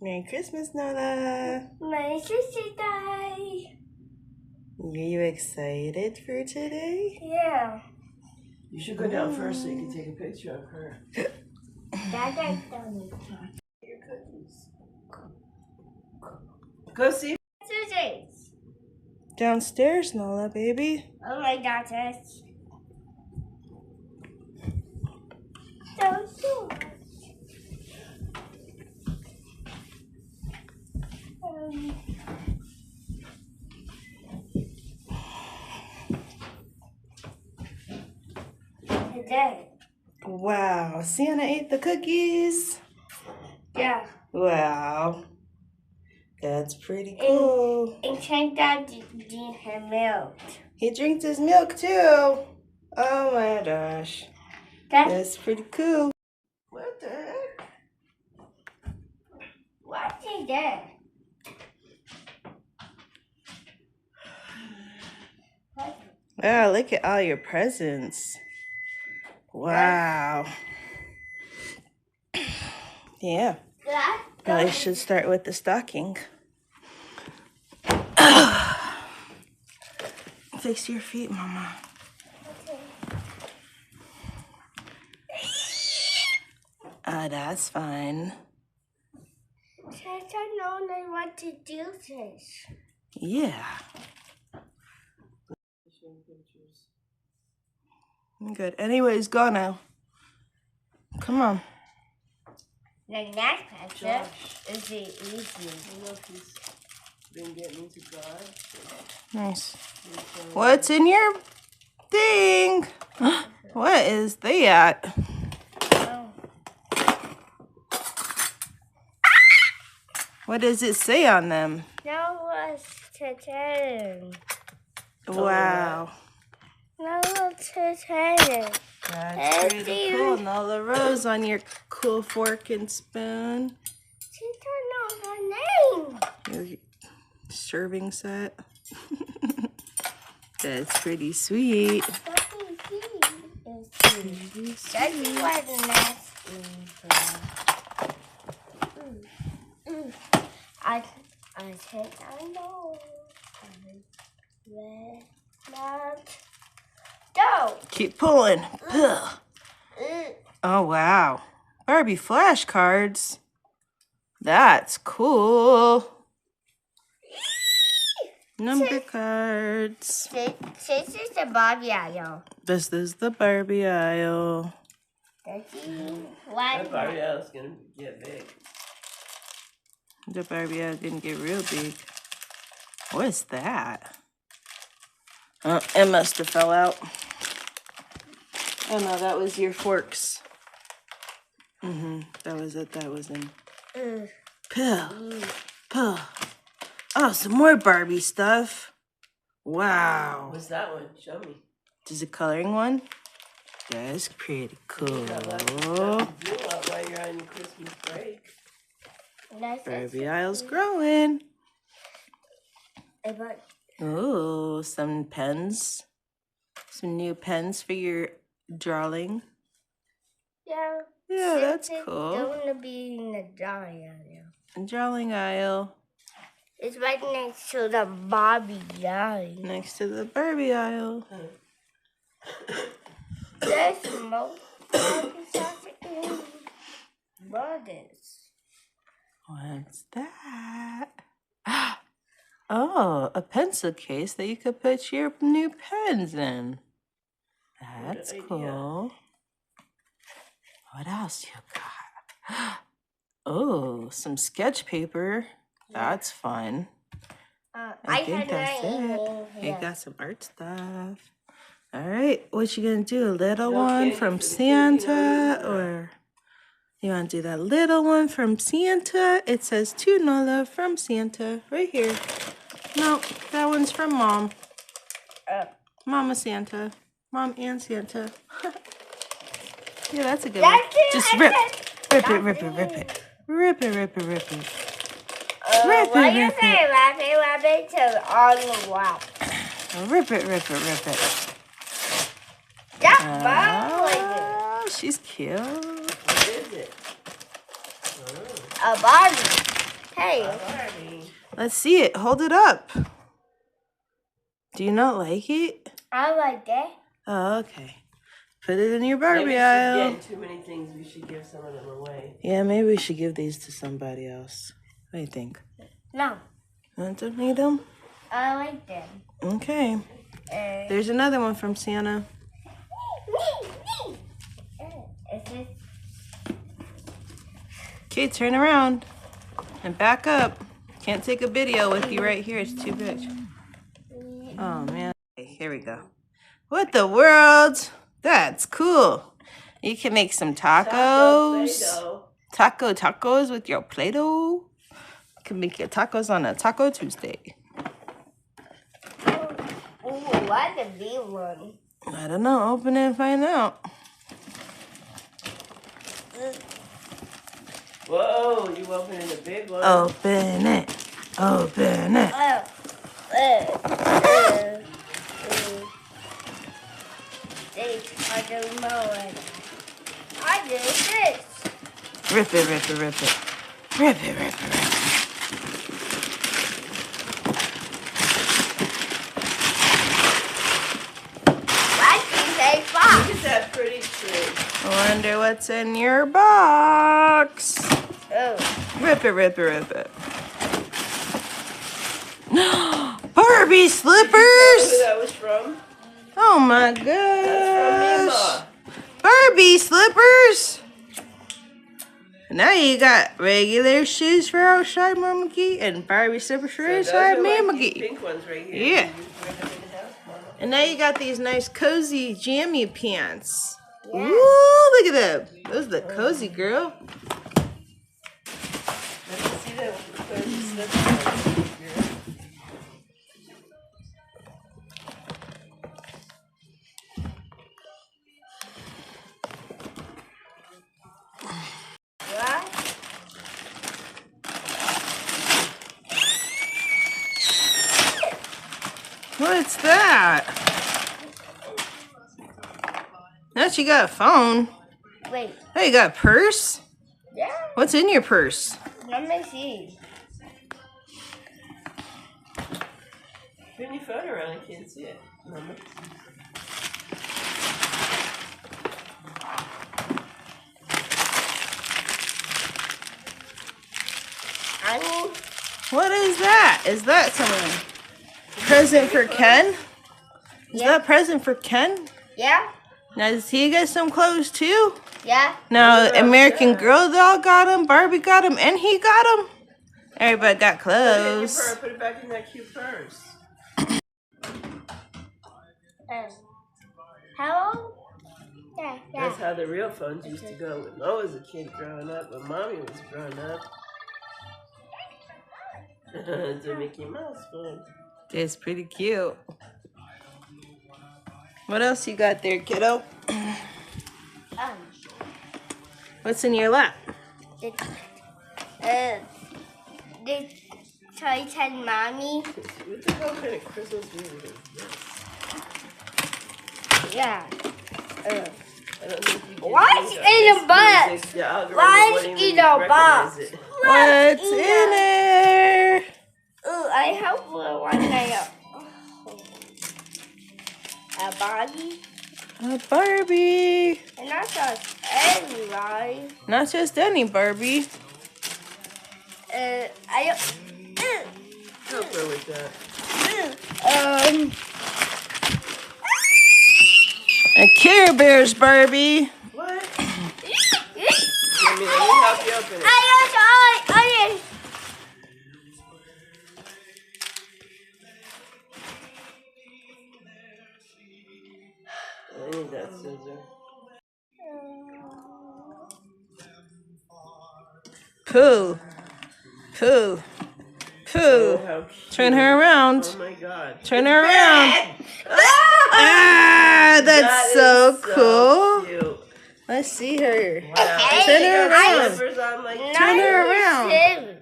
Merry Christmas, Nola. Merry Christmas, Day. Are you excited for today? Yeah. You should go down first so you can take a picture of her. Dad, don't Your cookies. Go see. Susie. Downstairs, Nola, baby. Oh my God, that's so cool. Today. Wow, Santa ate the cookies. Yeah. Wow. That's pretty cool. And check that her milk. He drinks his milk too. Oh my gosh. That's pretty cool. What the heck? What's in there? Wow, look at all your presents. Wow. Yeah. Probably should start with the stocking. Fix your feet, Mama. Okay. That's fine. I don't know what to do this. Yeah. Good. Anyways, go now. Come on. The next picture is the easy. Look, he's been getting into God. Nice. What's in your thing? What is that? Oh. What does it say on them? Nola'S to Wow. Nola'S to That's pretty cool. Nola Rose on your cool fork and spoon. She don't know her name. Your serving set. That's pretty sweet. What do you see? That's what the next is. I think I know. Go. Keep pulling. Oh, wow. Barbie flashcards. That's cool. Number cards. This is the Barbie aisle. This is the Barbie aisle. That Barbie is going to get big. The Barbie aisle didn't get real big. What is that? It must have fell out. Oh no, that was your forks. That was it. That was in. Pull. Oh, some more Barbie stuff. Wow. What's that one? Show me. This is a coloring one. That's pretty cool. Do while you're on your Christmas break. Barbie aisle's growing. But Oh, some pens. Some new pens for your drawing. yeah. Yeah, that's It's cool. going to be in the drawing area. Drawing aisle. It's right next to the Barbie aisle. Next to the Barbie aisle. There's more Barbie stuff in Brothers. What's that? Oh, a pencil case that you could put your new pens in. That's cool. What else you got? Oh, some sketch paper. That's fun. I think that's it. You got some art stuff. All right, what you gonna do? A little one from Santa, or you want to do that little one from Santa? It says to Nola from Santa right here. No, that one's from Mom. Mama Santa. Mom and Santa. Yeah, that's a good one. Just rip. Rip it, rip it, rip it. Rip it, rip it, rip it. Why you say rabbit to on the wrap? Rip it, rip it, rip it. That's Barbie. Oh, she's cute. What is it? A Barbie. Hey. Barbie. Let's see it. Hold it up. Do you not like it? I like that. Oh, okay. Put it in your Barbie Maybe aisle. she's getting too many things. We should give some of them away. Yeah, maybe we should give these to somebody else. What do you think? No. Don't need them? I like them. Okay. There's another one from Santa. Okay, turn around and back up. Can't take a video with you right here. It's too big. Oh, man. Okay, here we go. What the world? That's cool. You can make some tacos. Tacos with your Play-Doh. You can make your tacos on a Taco Tuesday. Ooh, what's the big one? I don't know. Open it and find out. Whoa, you opening the big one. Open it. Open it. I don't know it. I did this. Rip it, rip it, rip it. Rip it, rip it, rip it. Why did you say fox? Look at that pretty tree. I wonder what's in your box. Oh. Rip it, rip it, rip it. Barbie slippers! Who that was from? Oh my That's gosh. from Mima. Barbie slippers! Now you got regular shoes for outside Mama Key and Barbie slippers for So those inside are like Mama these Key. pink ones right here. Yeah. You wear them in the house, Mama. And now you got these nice cozy jammy pants. Yeah. Ooh, look at them. Those are the cozy girl. Let me see that with the cozy slippers. What? What's that? Now she got a phone. Wait. Oh, you got a purse? Yeah. What's in your purse? Let me see. Turn your phone around, I can't see it. Mama. I mean, What is that? Is that someone? Present for Ken? Is that a present for Ken? yeah. Now, does he get some clothes too? Yeah. Now, Yeah, American yeah. Girl doll got him, Barbie got him, and he got him. Everybody got Put it in your clothes. purse. Put it back in that cute purse. Hello? Yeah, yeah. That's how the real phones used to go when Mo was a kid growing up, when Mommy was growing up. It's a Mickey Mouse phone. It's pretty cute. What else you got there, kiddo? What's in your lap? The toy said mommy. What the hell kind of Christmas movie is this? Yeah. I don't think you can Why think is of in this a box? music. The algorithm Why won't is even in a box? recognize it. What's in there? Oh, I hope one day a Barbie. A Barbie. And not just anybody. Not just any Barbie. I Help her with that. A Care Bears Barbie. What? Let me help you open it. I I need that scissor. Pooh. Pooh. Pooh. Oh, how cute. Turn her around. Oh my god. Turn her around. Ah, that's so cool. Cute. Let's see her. Wow. Turn her around. Slippers on like Turn her around.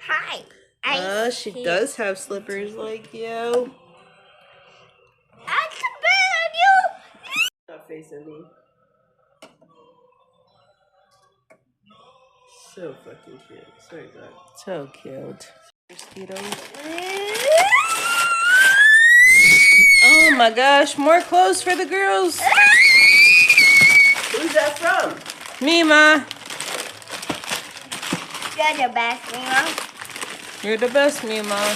Hi. Oh, she does have slippers like you. I can bet on you. Not facing me. So fucking cute. Sorry, God. So cute. Mosquitoes. Oh my gosh, more clothes for the girls. Who's that from? Mima. You're the best, Mima. You're the best, Mima.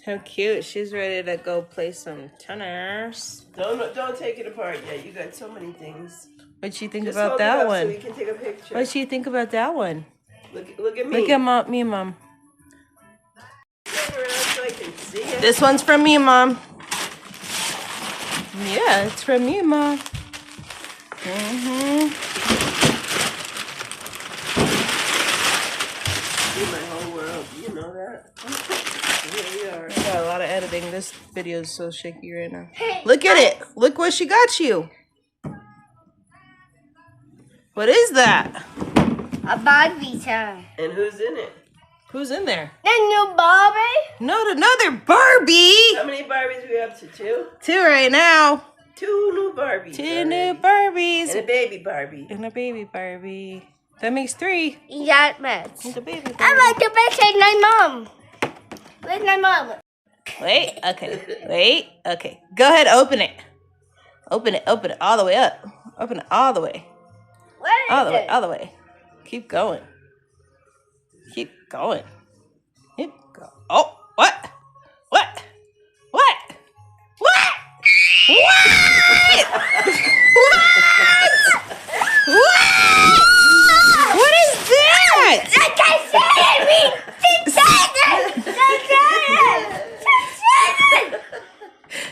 How cute. She's ready to go play some tennis. Don't take it apart yet. You got so many things. What'd you think Just about hold that it up one? so we can take a picture. What'd you think about that one? Look at me. Look at me, Mom. Turn around so I can see it. This one's from me, Mom. Yeah, it's from you, Mom. Mm-hmm. See my whole world. You know that? Here we are. I got a lot of editing. This video is so shaky right now. Look at it. Look what she got you. What is that? A Barbie toy. And who's in it? Who's in there? The new Barbie? No, another Barbie. How many Barbies are we up to? 2? 2 right now. 2 new Barbies. 2 new already. Barbies. And a baby Barbie. And a baby Barbie. That makes 3. That much. And a baby Barbie. I like the best like my mom. Where's my mom? Wait, okay. Go ahead, open it. Open it all the way up. Open it all the way. Where is it? All the way. Keep going. Keep going. Oh, what? What? What? What? What? What? What is that? I can't see it!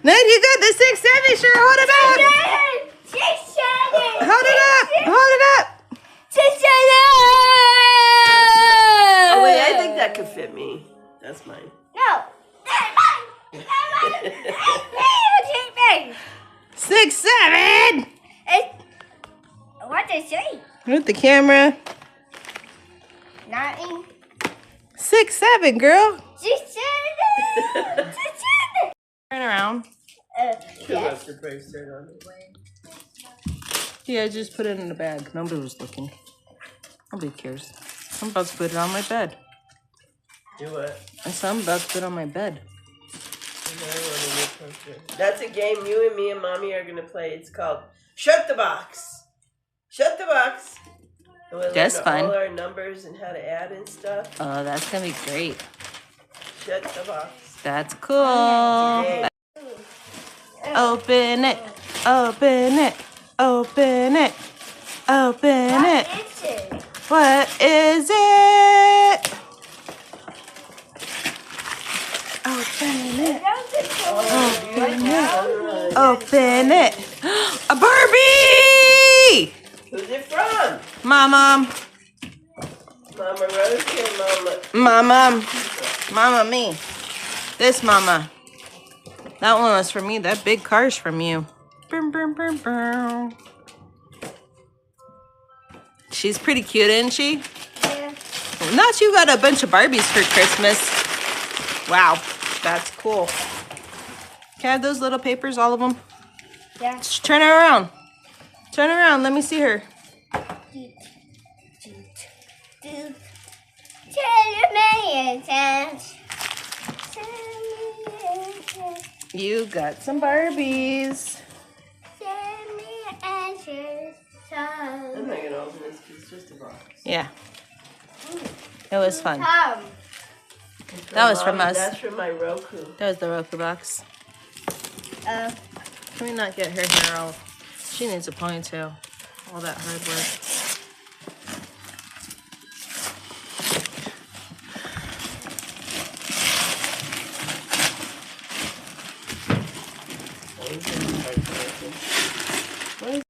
No, you got the 6, 7, sure. Hold it up. Hold it up. Hold it up. Oh, wait, I think that could fit me. That's mine. No. That's mine. 6, 7. What does it say? With the camera. 9. 6, 7, girl. 6, 7. Turn around. Who wants to put shirt on it? Yeah, just put it in the bag. Nobody was looking. Nobody cares. I'm about to put it on my bed. Do what? I said I'm about to put it on my bed. That's a game you and me and Mommy are going to play. It's called Shut the Box. Shut the Box. And we'll That's learn fun. all our numbers and how to add and stuff. Oh, that's going to be great. Shut the box. That's cool. Yay. Open it. Open it. Open it. Open it. What is it? Open it. Open it. Open it. A Barbie! Who's it from? Mama. Mama Rose and Mama me. This mama. That one was for me. That big car's from you. Boom, boom, boom, boom. She's pretty cute, isn't she? Yeah. Not you got a bunch of Barbies for Christmas. Wow, that's cool. Can I have those little papers, all of them? Yeah. Just turn her around. Turn around. Let me see her. You got some Barbies. I'm not going to open this because it's just a box. Yeah. It was fun. Tom. That was from Mommy, us. That's from my Roku. That was the Roku box. Can we not get her hair all? She needs a ponytail. All that hard work.